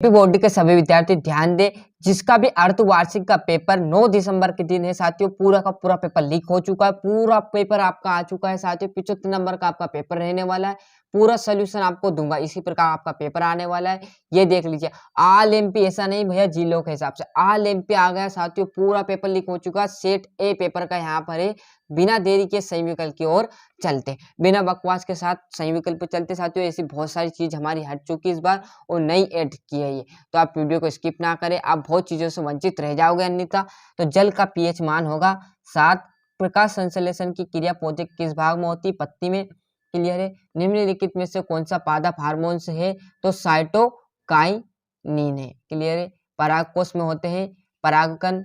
Board के सभी विद्यार्थी ध्यान दें, जिसका भी अर्धवार्षिक का पेपर 9 दिसंबर के दिन है साथियों। पूरा का पूरा पेपर लीक हो चुका है, पूरा पेपर आपका आ चुका है साथियों। 75 नंबर का आपका पेपर रहने वाला है, पूरा सोल्यूशन आपको दूंगा, इसी प्रकार आपका पेपर आने वाला है। ये देख लीजिए, ऑल एमपी ऐसा नहीं भैया जिलों के हिसाब से ऑल एमपी आ गया साथियों। पूरा पेपर लीक हो चुका है, सेट ए पेपर का यहाँ पर है। बिना देरी के सही विकल्प की ओर चलते, बिना बकवास के साथ सही विकल्प पे चलते साथियों। ऐसी बहुत सारी चीज हमारी हट चुकी इस बार और नई ऐड की है ये, तो आप वीडियो को स्किप ना करें, आप बहुत चीजों से वंचित रह जाओगे अन्यथा। तो जल का पीएच मान होगा 7। प्रकाश संश्लेषण की क्रिया पौधे किस भाग में होती है? पत्ती में। क्लियर है। निम्नलिखित में से कौन सा पादप हार्मोन से है? तो साइटोकाइनिन है। क्लियर है। परागकोश में होते हैं परागकण।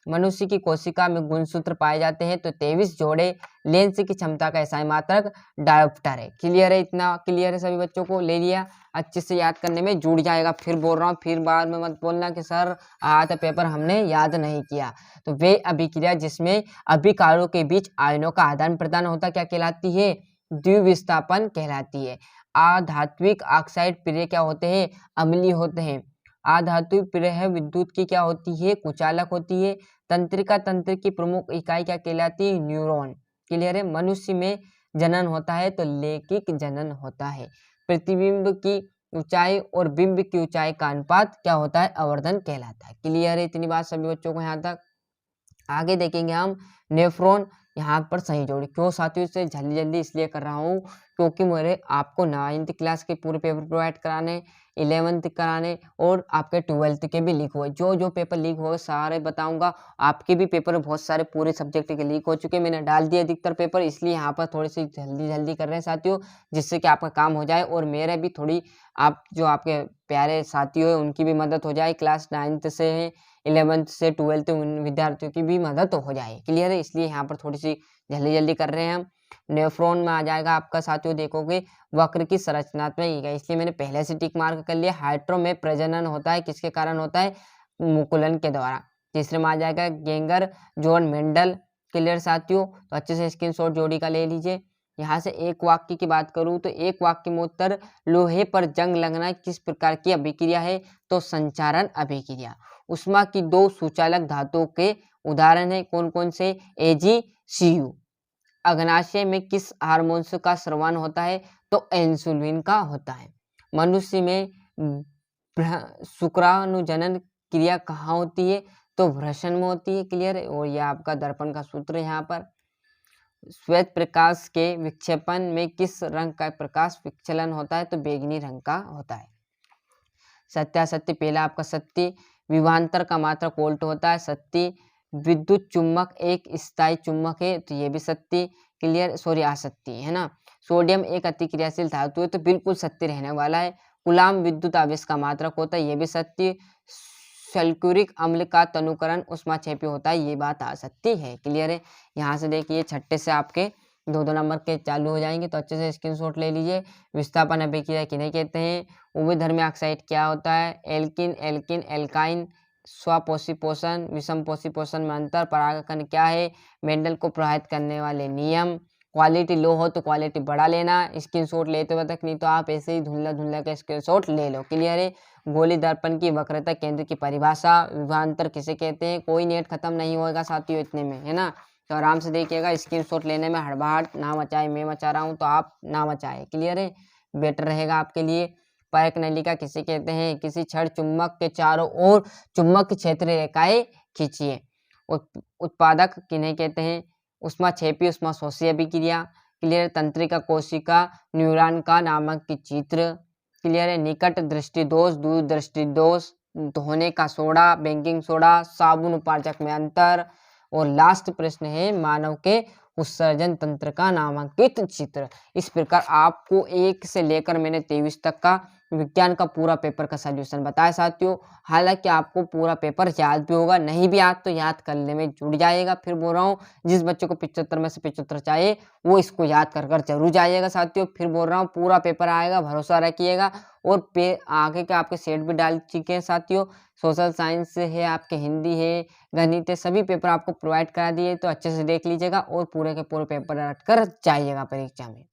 मनुष्य की कोशिका में गुणसूत्र पाए जाते हैं तो 23 जोड़े। लेंस की क्षमता का एसआई मात्रक डायोप्टर है। क्लियर है, इतना क्लियर है सभी बच्चों को? ले लिया, अच्छे से याद करने में जुड़ जाएगा। फिर बोल रहा हूँ, फिर बाद में मत बोलना कि सर आया था पेपर हमने याद नहीं किया। तो वे अभिक्रिया जिसमें अभिकारों के बीच आयनों का आदान प्रदान होता क्या कहलाती है? द्विविस्थापन कहलाती है। आधात्विक ऑक्साइड प्रिय क्या होते हैं? अम्लीय होते हैं। आधातु प्रेह विद्युत की क्या होती है? कुचालक होती है। तंत्रिका तंत्र की प्रमुख इकाई क्या कहलाती है? न्यूरॉन। क्लियर है। मनुष्य में जनन होता है तो लैंगिक जनन होता है। प्रतिबिंब की ऊंचाई और बिंब की ऊंचाई का अनुपात क्या होता है? आवर्धन कहलाता है। क्लियर है, इतनी बात सभी बच्चों को यहाँ तक? आगे देखेंगे हम नेफ्रॉन। यहाँ पर सही जोड़ी क्यों साथियों से जल्दी जल्दी इसलिए कर रहा हूँ क्योंकि मेरे आपको 9th क्लास के पूरे पेपर प्रोवाइड कराने, 11th कराने और आपके 12th के भी लीक हुए। जो जो पेपर लीक हुए सारे बताऊंगा। आपके भी पेपर बहुत सारे पूरे सब्जेक्ट के लीक हो चुके, मैंने डाल दिया अधिकतर पेपर, इसलिए यहाँ पर थोड़ी सी जल्दी जल्दी कर रहे हैं साथियों, जिससे कि आपका काम हो जाए और मेरे भी थोड़ी आप जो आपके प्यारे साथी हो उनकी भी मदद हो जाए। क्लास 9th से 11th से 12th उन विद्यार्थियों की भी मदद हो जाए। क्लियर है, इसलिए यहाँ पर थोड़ी सी जल्दी जल्दी कर रहे हैं हम। नेफ्रॉन में आ जाएगा आपका साथियों, देखोगे वक्र की संरचनात्मक इकाई, इसलिए मैंने पहले से टिक मार्क कर लिया। हाइड्रो में प्रजनन होता है, किसके कारण होता है? मुकुलन के द्वारा। तीसरे में आ जाएगा गेंगर जॉन मेंडल। क्लियर साथियों, तो अच्छे से स्क्रीनशॉट जोड़ी का ले लीजिए। यहाँ से एक वाक्य की बात करूं तो एक वाक्य में उत्तर, लोहे पर जंग लगना किस प्रकार की अभिक्रिया है? तो संचारण अभिक्रिया। उष्मा की 2 सुचालक धातुओं के उदाहरण है कौन कौन से? AgCu। अग्नाशय में किस हार्मोन का स्रावन होता है? तो इंसुलिन का होता है। मनुष्य में शुक्राणुजनन क्रिया कहाँ होती है? तो वृषण में होती है। क्लियर है, और यह आपका दर्पण का सूत्र है। यहाँ पर श्वेत प्रकाश के विक्षेपण में किस रंग का प्रकाश विचलन होता है? तो बैंगनी रंग का होता है। सत्यासत्य, पहला आपका सत्य। विभवांतर का मात्रक वोल्ट होता है, सत्य। विद्युत चुम्बक एक स्थायी चुम्बक है, तो ये भी सत्य। क्लियर, सॉरी असत्य है ना। सोडियम एक अतिक्रियाशील धातु है, तो बिल्कुल सत्य रहने वाला है। कूलाम विद्युत आवेश का मात्रक होता है, ये भी सत्य। सल्फ्यूरिक अम्ल का तनुकरण उष्माक्षेपी होता है, ये बात असत्य है। क्लियर है। यहाँ से देखिए छठे से आपके 2-2 नंबर के चालू हो जाएंगे, तो अच्छे से स्क्रीनशॉट ले लीजिए। विस्थापन अभिक्रिया किन्हें कहते हैं? उभयधर्मी ऑक्साइड क्या होता है? Alkene, alkene, alkyne. स्वपोषी पोषण, विषम पोषी पोषण में अंतर। परागकण क्या है? मेंडल को प्रभावित करने वाले नियम। क्वालिटी लो हो तो क्वालिटी बढ़ा लेना, स्क्रीनशॉट लेते हुए तक, नहीं तो आप ऐसे ही धुंधला धुंधला का स्क्रीनशॉट ले लो। क्लियर है। गोली दर्पण की वक्रता केंद्र की परिभाषा। विभवांतर किसे कहते हैं? कोई नेट खत्म नहीं होगा साथियों इतने में, है ना। तो आराम से देखिएगा, स्क्रीनशॉट लेने में हड़बड़ाहट ना मचाए, मैं मचा रहा हूँ तो आप ना मचाए। क्लियर है, बेटर रहेगा आपके लिए। परक नलिका किसे कहते हैं? किसी क्षण चुंबक के चारों ओर चुंबक क्षेत्र रेखाएं खींचिए। उत्पादक किन्हें कहते हैं? उष्माक्षेपी उष्माशोषी अभिक्रिया। क्लियर। तंत्रिका कोशिका न्यूरॉन का नामक की चित्र। क्लियर है। निकट दृष्टि दोष, दूर दृष्टि दोष, धोने का सोडा, बेकिंग सोडा, साबुन उपार्जक में अंतर। और लास्ट प्रश्न है मानव के उत्सर्जन तंत्र का नामांकित चित्र। इस प्रकार आपको 1 से लेकर मैंने 23 तक का विज्ञान का पूरा पेपर का सॉल्यूशन बताया साथियों। हालांकि आपको पूरा पेपर याद भी होगा, नहीं भी याद तो याद करने में जुड़ जाएगा। फिर बोल रहा हूँ, जिस बच्चे को 75 में से 75 चाहिए वो इसको याद कर जरूर जाइएगा साथियों। फिर बोल रहा हूँ, पूरा पेपर आएगा, भरोसा रखिएगा। और आगे के आपके सेट भी डाल चुके हैं साथियों। सोशल साइंस है, आपके हिंदी है, गणित है, सभी पेपर आपको प्रोवाइड करा दिए, तो अच्छे से देख लीजिएगा और पूरे के पूरे पेपर रख कर जाइएगा परीक्षा में।